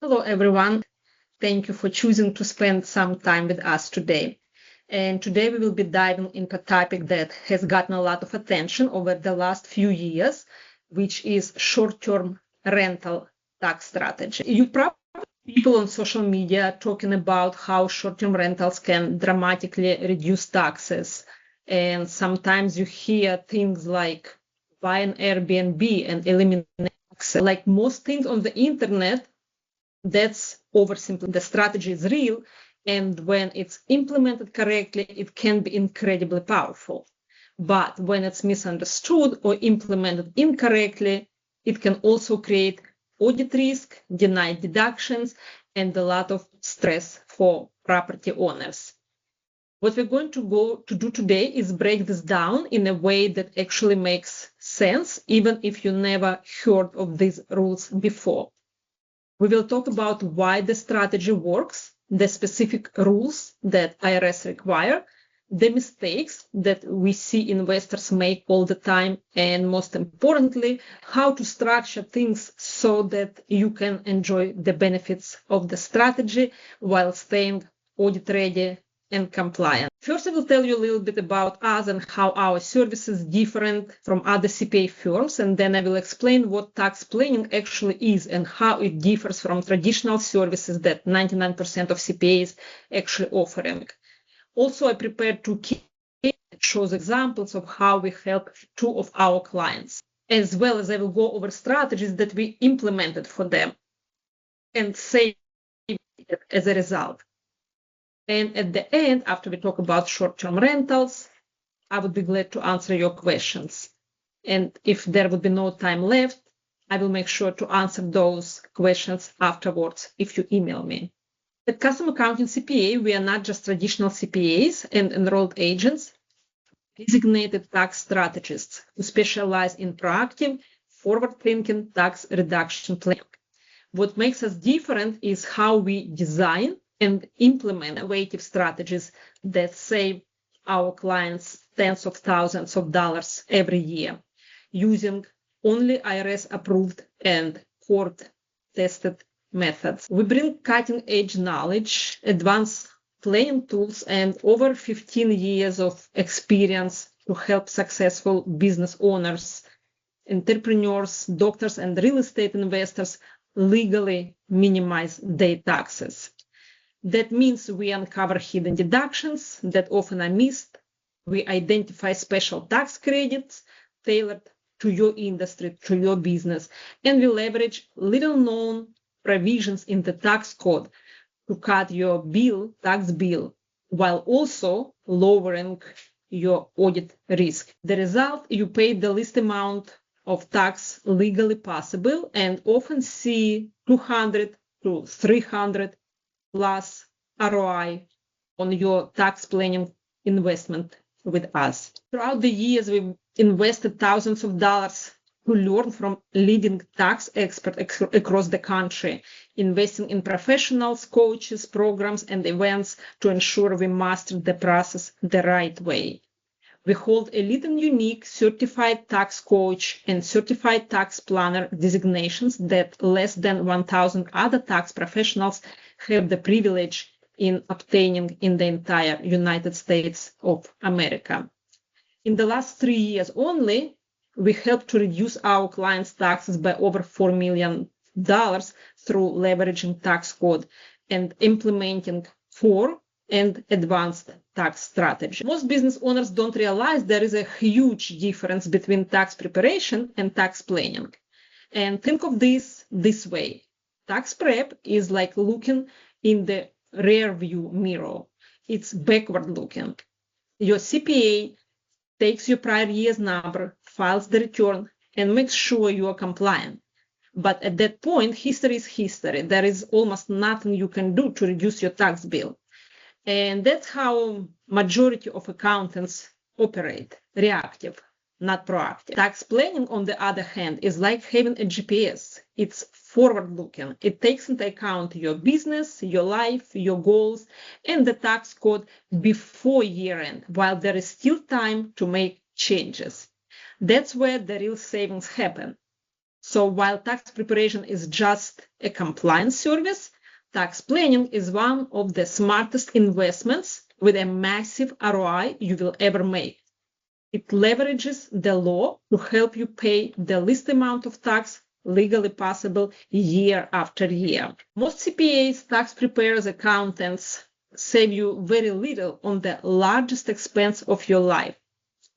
Hello, everyone. Thank you for choosing to spend some time with us today. And today we will be diving into a topic that has gotten a lot of attention over the last few years, which is short-term rental tax strategy. You probably see people on social media talking about how short-term rentals can dramatically reduce taxes. And sometimes you hear things like buy an Airbnb and eliminate taxes. Like most things on the internet, that's oversimplified. The strategy is real, and when it's implemented correctly, it can be incredibly powerful. But when it's misunderstood or implemented incorrectly, it can also create audit risk, denied deductions, and a lot of stress for property owners. What we're going to do today is break this down in a way that actually makes sense, even if you never heard of these rules before. We will talk about why the strategy works, the specific rules that IRS require, the mistakes that we see investors make all the time, and most importantly, how to structure things so that you can enjoy the benefits of the strategy while staying audit ready and compliant. First, I will tell you a little bit about us and how our service is different from other CPA firms, and then I will explain what tax planning actually is and how it differs from traditional services that 99% of CPAs actually offering. Also, I prepared two cases that shows examples of how we help two of our clients, as well as I will go over strategies that we implemented for them and save as a result. And at the end, after we talk about short-term rentals, I would be glad to answer your questions. And if there would be no time left, I will make sure to answer those questions afterwards if you email me. At Custom Accounting CPA, we are not just traditional CPAs and enrolled agents, designated tax strategists who specialize in proactive, forward-thinking tax reduction planning. What makes us different is how we design and implement innovative strategies that save our clients tens of thousands of dollars every year using only IRS-approved and court-tested methods. We bring cutting-edge knowledge, advanced planning tools, and over 15 years of experience to help successful business owners, entrepreneurs, doctors, and real estate investors legally minimize their taxes. That means we uncover hidden deductions that often are missed. We identify special tax credits tailored to your industry, to your business, and we leverage little-known provisions in the tax code to cut your tax bill, while also lowering your audit risk. The result, you pay the least amount of tax legally possible and often see 200 to 300 plus ROI on your tax planning investment with us. Throughout the years, we've invested thousands of dollars to learn from leading tax experts across the country, investing in professionals, coaches, programs, and events to ensure we master the process the right way. We hold elite and unique certified tax coach and certified tax planner designations that less than 1,000 other tax professionals have the privilege in obtaining in the entire United States of America. In the last 3 years only, we helped to reduce our clients' taxes by over $4 million through leveraging tax code and implementing core and advanced tax strategy. Most business owners don't realize there is a huge difference between tax preparation and tax planning. And think of this way. Tax prep is like looking in the rear view mirror. It's backward looking. Your CPA takes your prior year's number, files the return, and makes sure you are compliant. But at that point, history is history. There is almost nothing you can do to reduce your tax bill. And that's how majority of accountants operate, reactive, not proactive. Tax planning, on the other hand, is like having a GPS. It's forward-looking. It takes into account your business, your life, your goals, and the tax code before year-end, while there is still time to make changes. That's where the real savings happen. So while tax preparation is just a compliance service, tax planning is one of the smartest investments with a massive ROI you will ever make. It leverages the law to help you pay the least amount of tax legally possible year after year. Most CPAs, tax preparers, accountants save you very little on the largest expense of your life,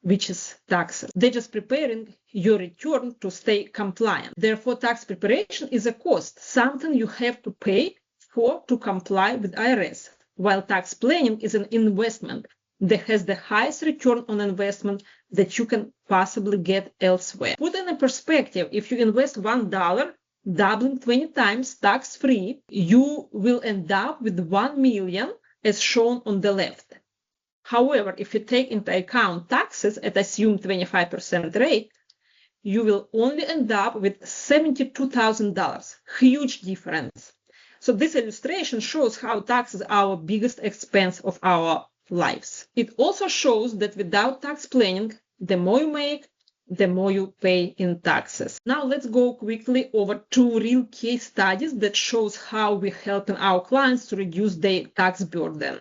which is taxes. They're just preparing your return to stay compliant. Therefore, tax preparation is a cost, something you have to pay for to comply with IRS, while tax planning is an investment that has the highest return on investment that you can possibly get elsewhere. Put in a perspective, if you invest $1, doubling 20 times tax-free, you will end up with 1 million as shown on the left. However, if you take into account taxes at assumed 25% rate, you will only end up with $72,000. Huge difference. So this illustration shows how taxes are our biggest expense of our lives. It also shows that without tax planning, the more you make, the more you pay in taxes. Now let's go quickly over 2 real case studies that shows how we're helping our clients to reduce their tax burden.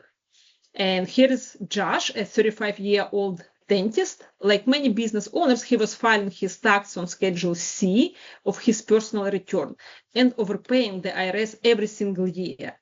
And here is Josh, a 35-year-old dentist. Like many business owners, he was filing his tax on Schedule C of his personal return and overpaying the IRS every single year.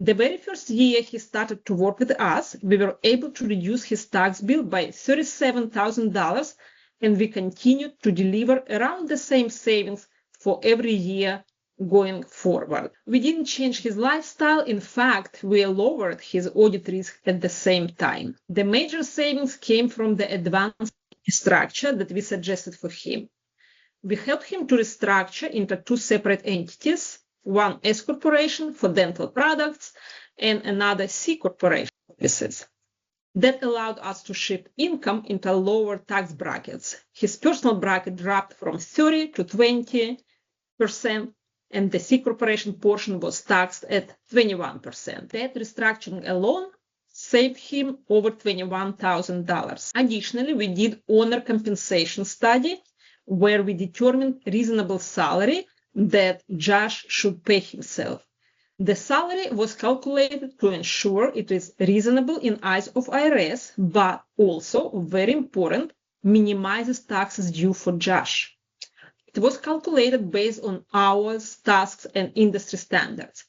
The very first year he started to work with us, we were able to reduce his tax bill by $37,000, and we continued to deliver around the same savings for every year going forward. We didn't change his lifestyle. In fact, we lowered his audit risk at the same time. The major savings came from the advanced structure that we suggested for him. We helped him to restructure into 2 separate entities, one S corporation for dental products and another C corporation for services. That allowed us to shift income into lower tax brackets. His personal bracket dropped from 30 to 20%, and the C corporation portion was taxed at 21%. That restructuring alone saved him over $21,000. Additionally, we did owner compensation study where we determined reasonable salary that Josh should pay himself. The salary was calculated to ensure it is reasonable in eyes of IRS, but also, very important, minimizes taxes due for Josh. It was calculated based on hours, tasks, and industry standards.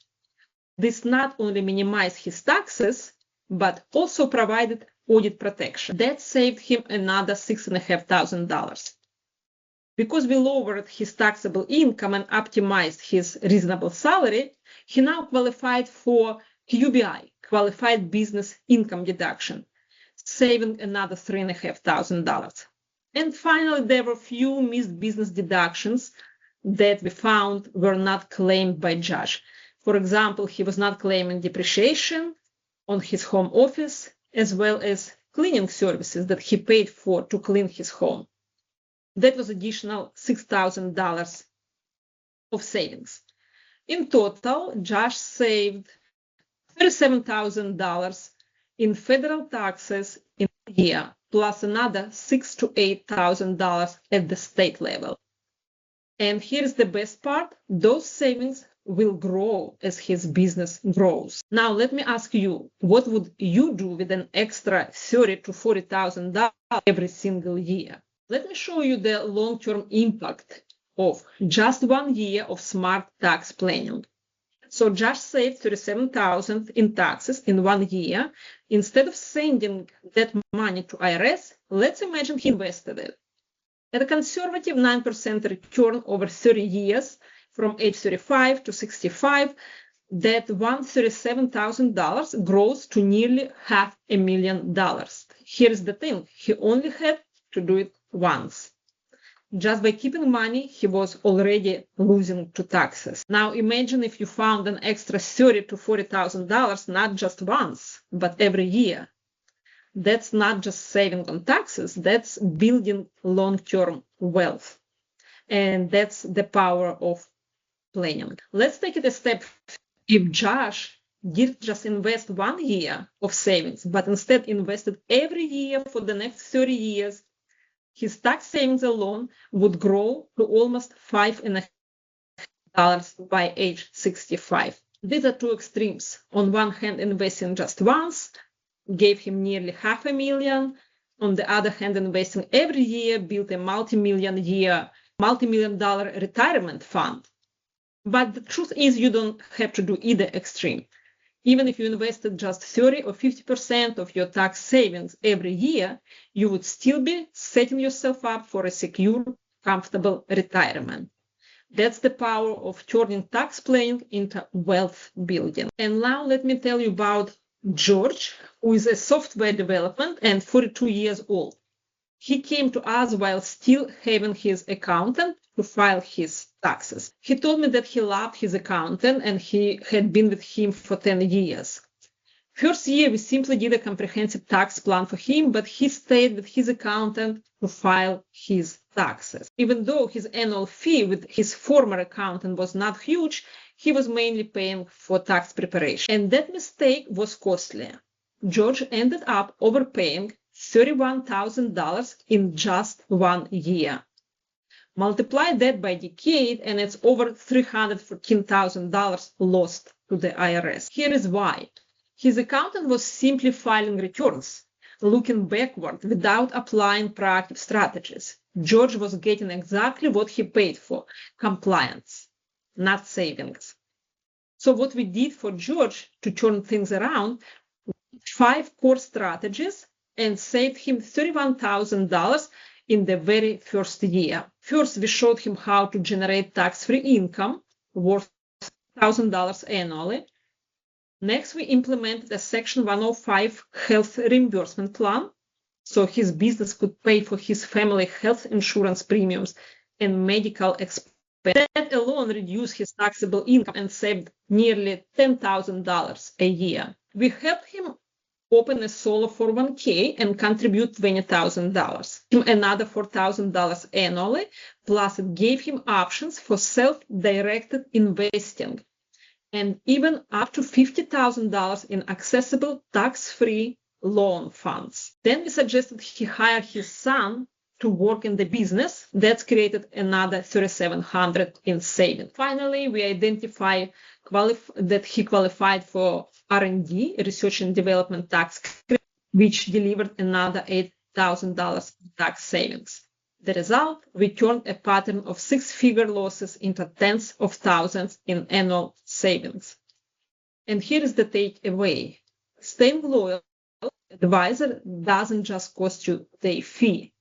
This not only minimized his taxes, but also provided audit protection. That saved him another $6,500. Because we lowered his taxable income and optimized his reasonable salary, he now qualified for QBI, Qualified Business Income Deduction, saving another $3,500. And finally, there were few missed business deductions that we found were not claimed by Josh. For example, he was not claiming depreciation on his home office, as well as cleaning services that he paid for to clean his home. That was additional $6,000 of savings. In total, Josh saved $37,000 in federal taxes in a year, plus another $6,000 to $8,000 at the state level. And here's the best part: those savings will grow as his business grows. Now, let me ask you, what would you do with an extra $30,000 to $40,000 every single year? Let me show you the long-term impact of just 1 year of smart tax planning. So Josh saved $37,000 in taxes in 1 year. Instead of sending that money to IRS, let's imagine he invested it. At a conservative 9% return over 30 years, from age 35 to 65, that $137,000 grows to nearly $500,000. Here's the thing: he only had to do it once. Just by keeping money, he was already losing to taxes. Now imagine if you found an extra $30,000 to $40,000 not just once, but every year. That's not just saving on taxes, that's building long-term wealth. And that's the power of planning. Let's take it a step. If Josh didn't just invest 1 year of savings, but instead invested every year for the next 30 years, his tax savings alone would grow to almost $5.5 by age 65. These are two extremes. On one hand, investing just once gave him nearly $500,000. On the other hand, investing every year built a multi-million dollar retirement fund. But the truth is, you don't have to do either extreme. Even if you invested just 30 or 50% of your tax savings every year, you would still be setting yourself up for a secure, comfortable retirement. That's the power of turning tax planning into wealth building. And now let me tell you about George, who is a software developer and 42 years old. He came to us while still having his accountant to file his taxes. He told me that he loved his accountant and he had been with him for 10 years. First year, we simply did a comprehensive tax plan for him, but he stayed with his accountant to file his taxes. Even though his annual fee with his former accountant was not huge, he was mainly paying for tax preparation. And that mistake was costly. George ended up overpaying $31,000 in just 1 year. Multiply that by decade, and it's over $314,000 lost to the IRS. Here is why. His accountant was simply filing returns, looking backward without applying proactive strategies. George was getting exactly what he paid for, compliance, not savings. So what we did for George to turn things around, 5 core strategies and saved him $31,000 in the very first year. First, we showed him how to generate tax-free income worth $1,000 annually. Next, we implemented a Section 105 health reimbursement plan, so his business could pay for his family health insurance premiums and medical expenses. That alone reduced his taxable income and saved nearly $10,000 a year. We helped him open a solo 401k and contribute $20,000, another $4,000 annually, plus it gave him options for self-directed investing, and even up to $50,000 in accessible tax-free loan funds. Then we suggested he hire his son to work in the business. That's created another $3,700 in savings. Finally, we identified that he qualified for R&D, research and development tax credit, which delivered another $8,000 tax savings. The result, we turned a pattern of 6-figure losses into tens of thousands in annual savings. And here is the takeaway. Staying loyal advisor doesn't just cost you their fee.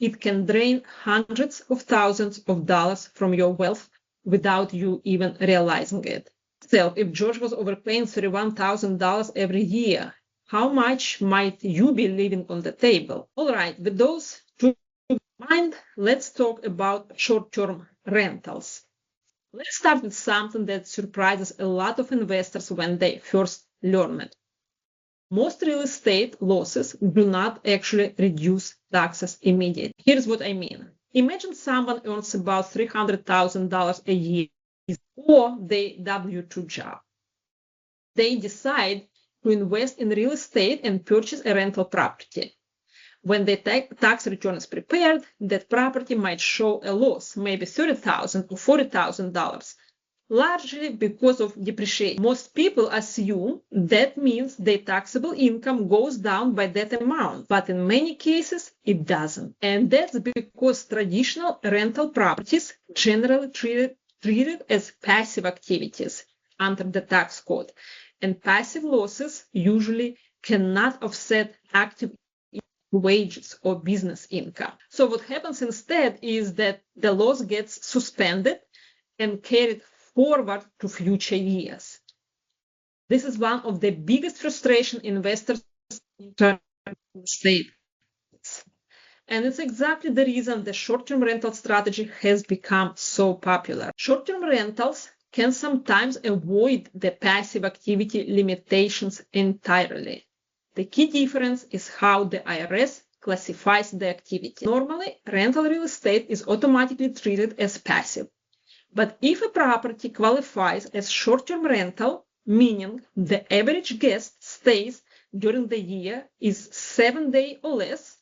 It can drain hundreds of thousands of dollars from your wealth without you even realizing it. So if George was overpaying $31,000 every year, how much might you be leaving on the table? All right, with those two in mind, let's talk about short-term rentals. Let's start with something that surprises a lot of investors when they first learn it. Most real estate losses do not actually reduce taxes immediately. Here's what I mean. Imagine someone earns about $300,000 a year or their W-2 job. They decide to invest in real estate and purchase a rental property. When the tax return is prepared, that property might show a loss, maybe $30,000 or $40,000, largely because of depreciation. Most people assume that means their taxable income goes down by that amount, but in many cases, it doesn't. And that's because traditional rental properties generally treated as passive activities under the tax code, and passive losses usually cannot offset active wages or business income. So what happens instead is that the loss gets suspended and carried forward to future years. This is one of the biggest frustration investors in real estate. And it's exactly the reason the short-term rental strategy has become so popular. Short-term rentals can sometimes avoid the passive activity limitations entirely. The key difference is how the IRS classifies the activity. Normally, rental real estate is automatically treated as passive. But if a property qualifies as short-term rental, meaning the average guest stays during the year is 7 days or less,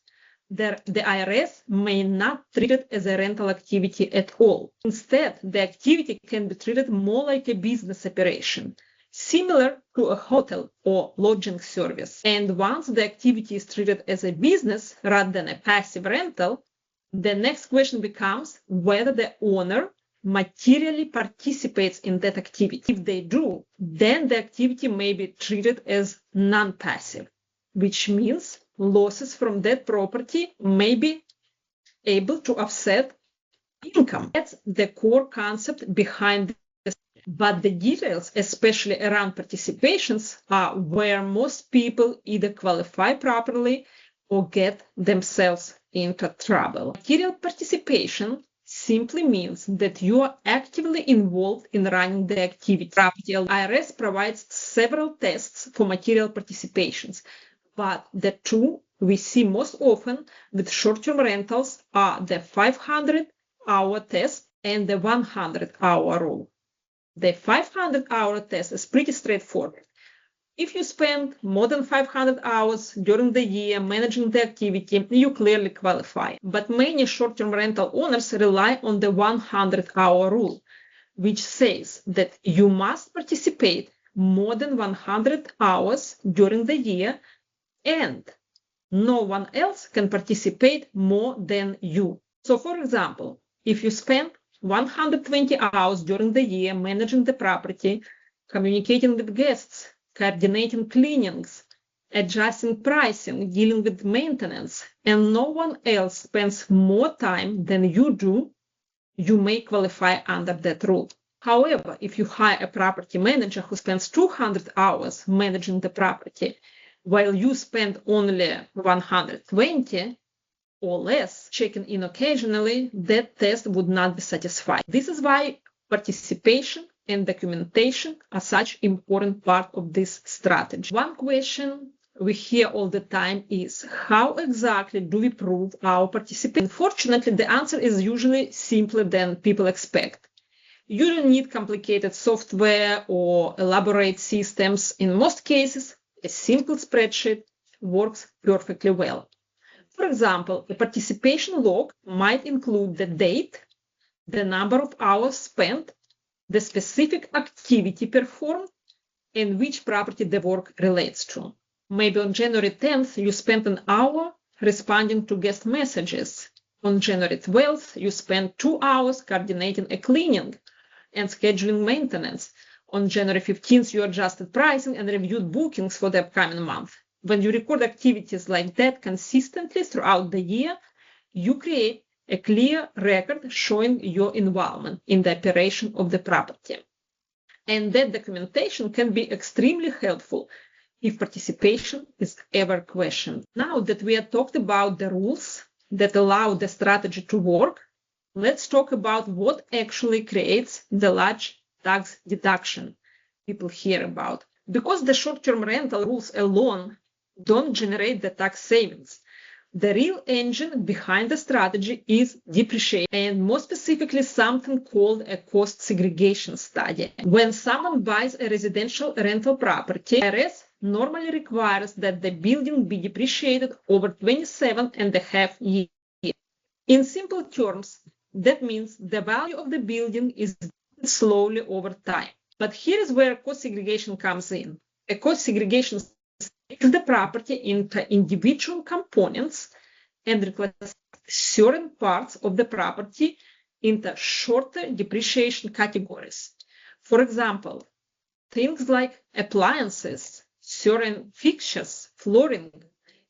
the IRS may not treat it as a rental activity at all. Instead, the activity can be treated more like a business operation, similar to a hotel or lodging service. And once the activity is treated as a business rather than a passive rental, the next question becomes whether the owner materially participates in that activity. If they do, then the activity may be treated as non-passive, which means losses from that property may be able to offset income. That's the core concept behind this. But the details, especially around participations, are where most people either qualify properly or get themselves into trouble. Material participation simply means that you are actively involved in running the activity. IRS provides several tests for material participations, but the two we see most often with short-term rentals are the 500-hour test and the 100-hour rule. The 500-hour test is pretty straightforward. If you spend more than 500 hours during the year managing the activity, you clearly qualify. But many short-term rental owners rely on the 100-hour rule, which says that you must participate more than 100 hours during the year, and no one else can participate more than you. So, for example, if you spend 120 hours during the year managing the property, communicating with guests, coordinating cleanings, adjusting pricing, dealing with maintenance, and no one else spends more time than you do, you may qualify under that rule. However, if you hire a property manager who spends 200 hours managing the property, while you spend only 120 or less, checking in occasionally, that test would not be satisfied. This is why participation and documentation are such an important part of this strategy. One question we hear all the time is, how exactly do we prove our participation? Unfortunately, the answer is usually simpler than people expect. You don't need complicated software or elaborate systems. In most cases, a simple spreadsheet works perfectly well. For example, a participation log might include the date, the number of hours spent, the specific activity performed, and which property the work relates to. Maybe on January 10th, you spent an hour responding to guest messages. On January 12th, you spent 2 hours coordinating a cleaning and scheduling maintenance. On January 15th, you adjusted pricing and reviewed bookings for the upcoming month. When you record activities like that consistently throughout the year, you create a clear record showing your involvement in the operation of the property. And that documentation can be extremely helpful if participation is ever questioned. Now that we have talked about the rules that allow the strategy to work, let's talk about what actually creates the large tax deduction people hear about. Because the short-term rental rules alone don't generate the tax savings, the real engine behind the strategy is depreciation, and more specifically something called a cost segregation study. When someone buys a residential rental property, IRS normally requires that the building be depreciated over 27.5 years. In simple terms, that means the value of the building is slowly over time. But here is where cost segregation comes in. A cost segregation breaks the property into individual components and reclasses certain parts of the property into shorter depreciation categories. For example, things like appliances, certain fixtures, flooring,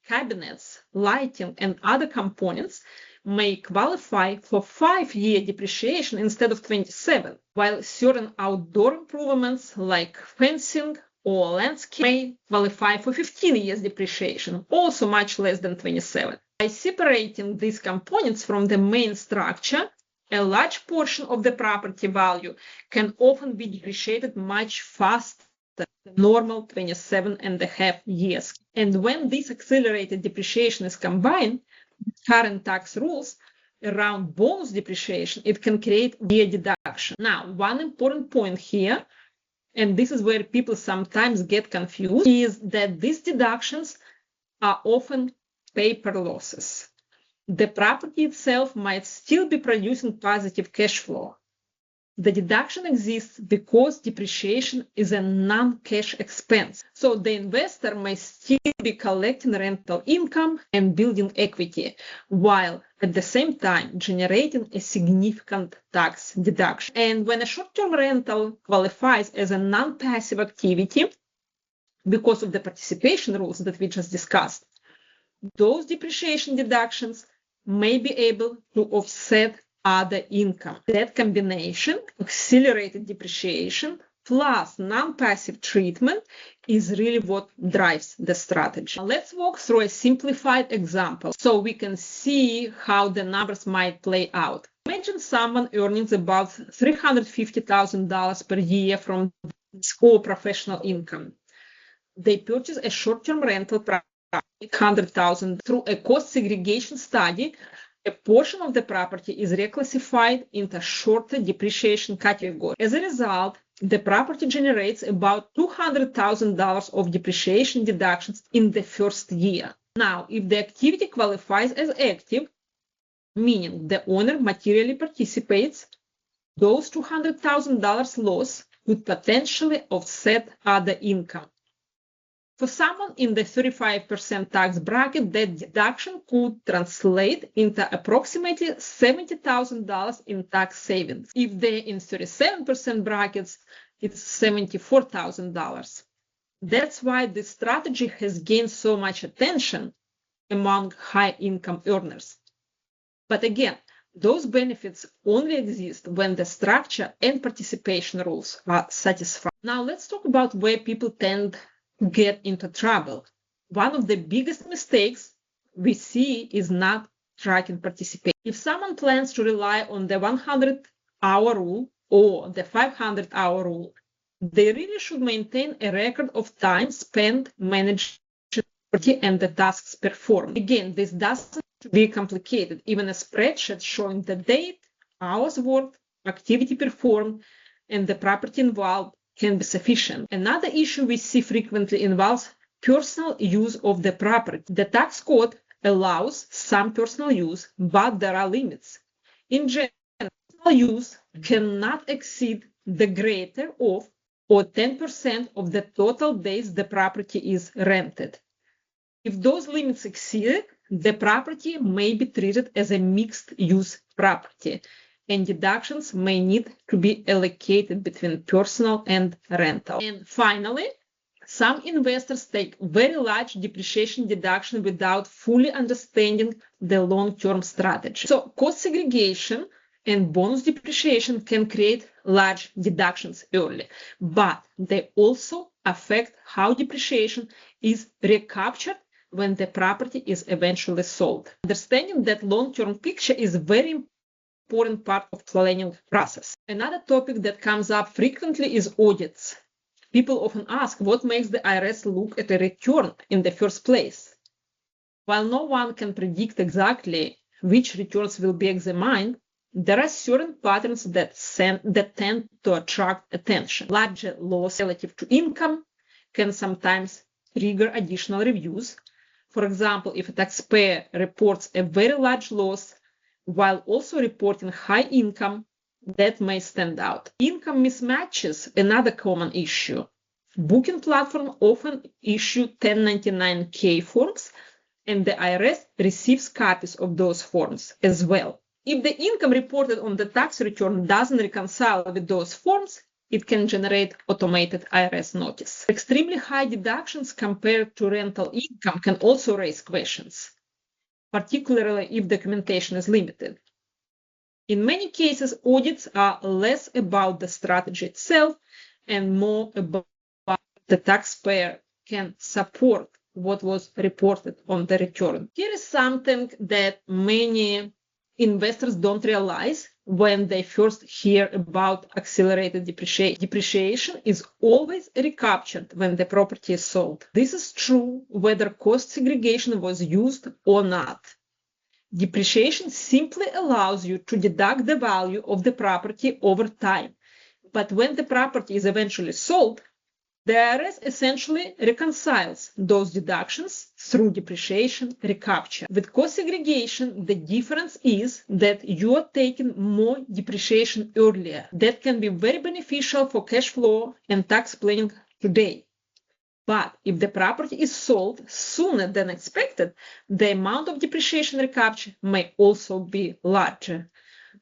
cabinets, lighting, and other components may qualify for 5-year depreciation instead of 27, while certain outdoor improvements like fencing or landscape may qualify for 15 years depreciation, also much less than 27. By separating these components from the main structure, a large portion of the property value can often be depreciated much faster than normal 27.5 years. And when this accelerated depreciation is combined with current tax rules around bonus depreciation, it can create year deduction. Now, one important point here, and this is where people sometimes get confused, is that these deductions are often paper losses. the property itself might still be producing positive cash flow. The deduction exists because depreciation is a non-cash expense. So the investor may still be collecting rental income and building equity, while at the same time generating a significant tax deduction. And when a short-term rental qualifies as a non-passive activity, because of the participation rules that we just discussed, those depreciation deductions may be able to offset other income. That combination, accelerated depreciation plus non-passive treatment, is really what drives the strategy. Let's walk through a simplified example so we can see how the numbers might play out. Imagine someone earning about $350,000 per year from core professional income. They purchase a short-term rental property, $100,000. Through a cost segregation study, a portion of the property is reclassified into shorter depreciation category. As a result, the property generates about $200,000 of depreciation deductions in the first year. Now, if the activity qualifies as active, meaning the owner materially participates, those $200,000 loss could potentially offset other income. For someone in the 35% tax bracket, that deduction could translate into approximately $70,000 in tax savings. If they're in 37% brackets, it's $74,000. That's why this strategy has gained so much attention among high-income earners. But again, those benefits only exist when the structure and participation rules are satisfied. Now let's talk about where people tend to get into trouble. One of the biggest mistakes we see is not tracking participation. If someone plans to rely on the 100-hour rule or the 500-hour rule, they really should maintain a record of time spent managing and the tasks performed. Again, this doesn't be complicated. Even a spreadsheet showing the date, hours worked, activity performed, and the property involved can be sufficient. Another issue we see frequently involves personal use of the property. The tax code allows some personal use, but there are limits. In general, personal use cannot exceed the greater of or 10% of the total days the property is rented. If those limits exceed, the property may be treated as a mixed-use property, and deductions may need to be allocated between personal and rental. And finally, some investors take very large depreciation deduction without fully understanding the long-term strategy. So cost segregation and bonus depreciation can create large deductions early, but they also affect how depreciation is recaptured when the property is eventually sold. Understanding that long-term picture is very important part of planning process. Another topic that comes up frequently is audits. People often ask what makes the IRS look at a return in the first place. While no one can predict exactly which returns will be examined, there are certain patterns that tend to attract attention. Larger loss relative to income can sometimes trigger additional reviews. For example, if a taxpayer reports a very large loss while also reporting high income, that may stand out. Income mismatches, another common issue. Booking platforms often issue 1099-K forms, and the IRS receives copies of those forms as well. If the income reported on the tax return doesn't reconcile with those forms, it can generate automated IRS notice. Extremely high deductions compared to rental income can also raise questions, particularly if documentation is limited. In many cases, audits are less about the strategy itself and more about the taxpayer can support what was reported on the return. Here is something that many investors don't realize when they first hear about accelerated depreciation. Depreciation is always recaptured when the property is sold. This is true whether cost segregation was used or not. Depreciation simply allows you to deduct the value of the property over time. But when the property is eventually sold, The IRS essentially reconciles those deductions through depreciation recapture. With cost segregation, the difference is that you are taking more depreciation earlier. That can be very beneficial for cash flow and tax planning today. But if the property is sold sooner than expected, the amount of depreciation recapture may also be larger.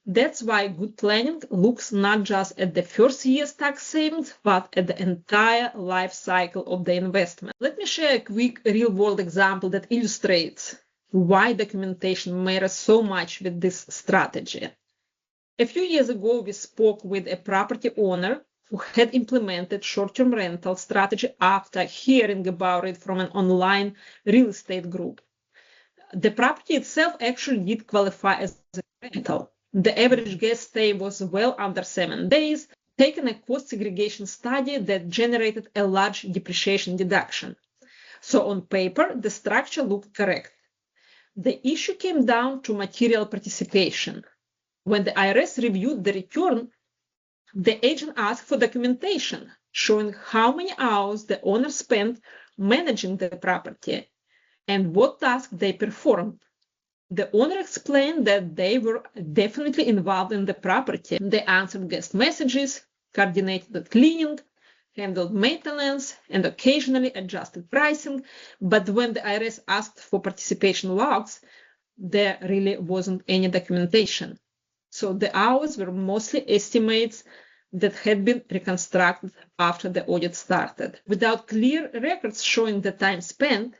That's why good planning looks not just at the first year's tax savings, but at the entire life cycle of the investment. Let me share a quick real-world example that illustrates why documentation matters so much with this strategy. A few years ago, we spoke with a property owner who had implemented short-term rental strategy after hearing about it from an online real estate group. The property itself actually did qualify as a rental. The average guest stay was well under 7 days, taking a cost segregation study that generated a large depreciation deduction. So on paper, the structure looked correct. The issue came down to material participation. When the IRS reviewed the return, the agent asked for documentation showing how many hours the owner spent managing the property and what tasks they performed. The owner explained that they were definitely involved in the property. They answered guest messages, coordinated the cleaning, handled maintenance, and occasionally adjusted pricing. But when the IRS asked for participation logs, there really wasn't any documentation. So the hours were mostly estimates that had been reconstructed after the audit started. Without clear records showing the time spent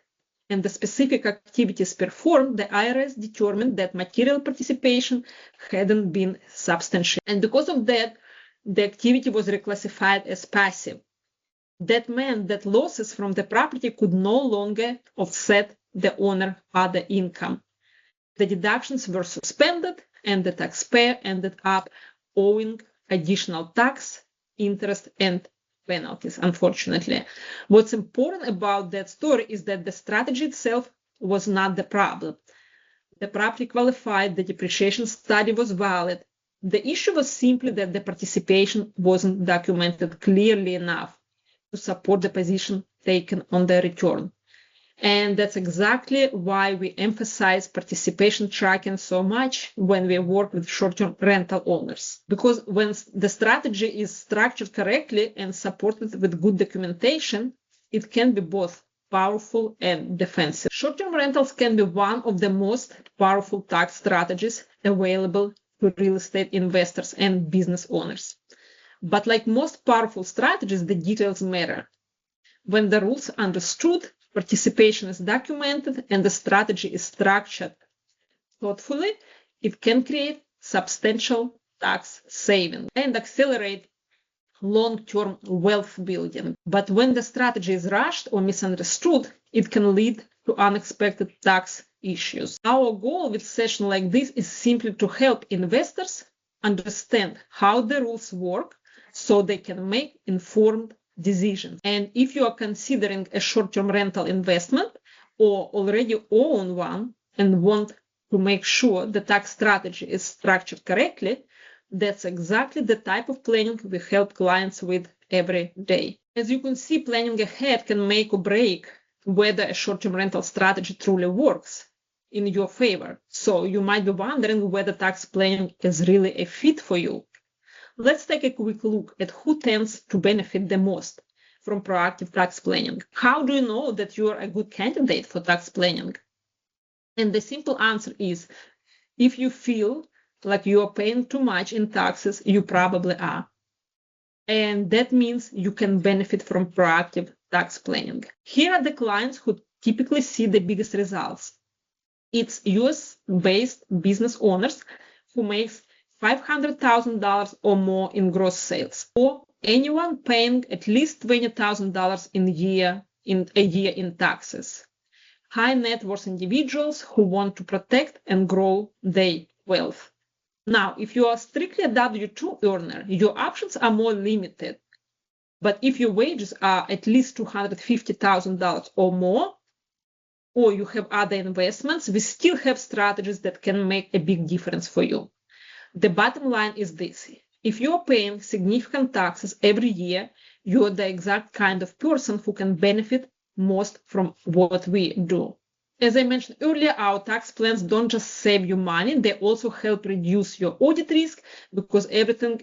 and the specific activities performed, the IRS determined that material participation hadn't been substantial. And because of that, the activity was reclassified as passive. That meant that losses from the property could no longer offset the owner's other income. The deductions were suspended, and the taxpayer ended up owing additional tax, interest, and penalties, unfortunately. What's important about that story is that the strategy itself was not the problem. The property qualified, the depreciation study was valid. The issue was simply that the participation wasn't documented clearly enough to support the position taken on the return. And that's exactly why we emphasize participation tracking so much when we work with short-term rental owners. Because when the strategy is structured correctly and supported with good documentation, it can be both powerful and defensive. Short-term rentals can be one of the most powerful tax strategies available to real estate investors and business owners. But like most powerful strategies, the details matter. When the rules are understood, participation is documented, and the strategy is structured thoughtfully, it can create substantial tax savings and accelerate long-term wealth building. But when the strategy is rushed or misunderstood, it can lead to unexpected tax issues. Our goal with sessions like this is simply to help investors understand how the rules work so they can make informed decisions. And if you are considering a short-term rental investment or already own one and want to make sure the tax strategy is structured correctly, that's exactly the type of planning we help clients with every day. As you can see, planning ahead can make or break whether a short-term rental strategy truly works in your favor. So you might be wondering whether tax planning is really a fit for you. Let's take a quick look at who tends to benefit the most from proactive tax planning. How do you know that you are a good candidate for tax planning? And the simple answer is, if you feel like you are paying too much in taxes, you probably are. And that means you can benefit from proactive tax planning. Here are the clients who typically see the biggest results. It's US-based business owners who makes $500,000 or more in gross sales, or anyone paying at least $20,000 a year in taxes. High net worth individuals who want to protect and grow their wealth. Now, if you are strictly a W-2 earner, your options are more limited. But if your wages are at least $250,000 or more, or you have other investments, we still have strategies that can make a big difference for you. The bottom line is this. If you're paying significant taxes every year, you're the exact kind of person who can benefit most from what we do. As I mentioned earlier, our tax plans don't just save you money, they also help reduce your audit risk because everything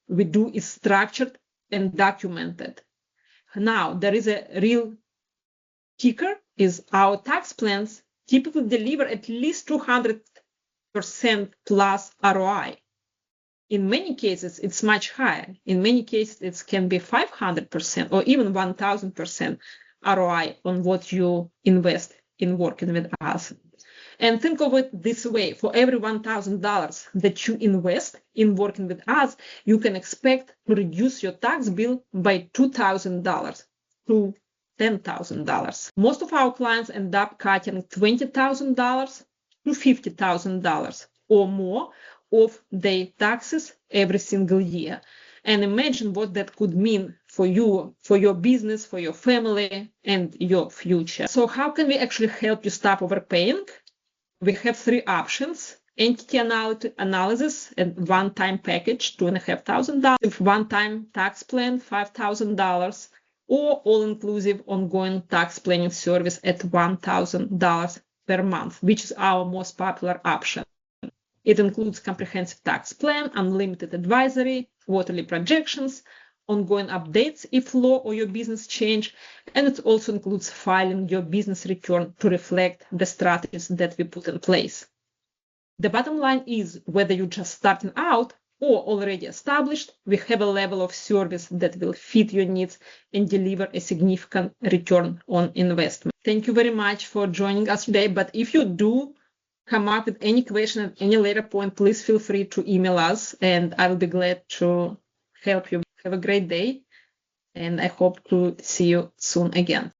we do is structured and documented. Now, there is a real kicker is our tax plans typically deliver at least 200% plus ROI. In many cases, it's much higher. In many cases, it can be 500% or even 1,000% ROI on what you invest in working with us. And think of it this way. For every $1,000 that you invest in working with us, you can expect to reduce your tax bill by $2,000 to $10,000. Most of our clients end up cutting $20,000 to $50,000 or more of their taxes every single year. And imagine what that could mean for you, for your business, for your family, and your future. So how can we actually help you stop overpaying? We have 3 options: entity analysis and one-time package, $2,500, one-time tax plan, $5,000, or all-inclusive ongoing tax planning service at $1,000 per month, which is our most popular option. It includes comprehensive tax plan, unlimited advisory, quarterly projections, ongoing updates if law or your business change, and it also includes filing your business return to reflect the strategies that we put in place. The bottom line is, whether you're just starting out or already established, we have a level of service that will fit your needs and deliver a significant return on investment. Thank you very much for joining us today. But if you do come up with any question at any later point, please feel free to email us and I will be glad to help you. Have a great day and I hope to see you soon again.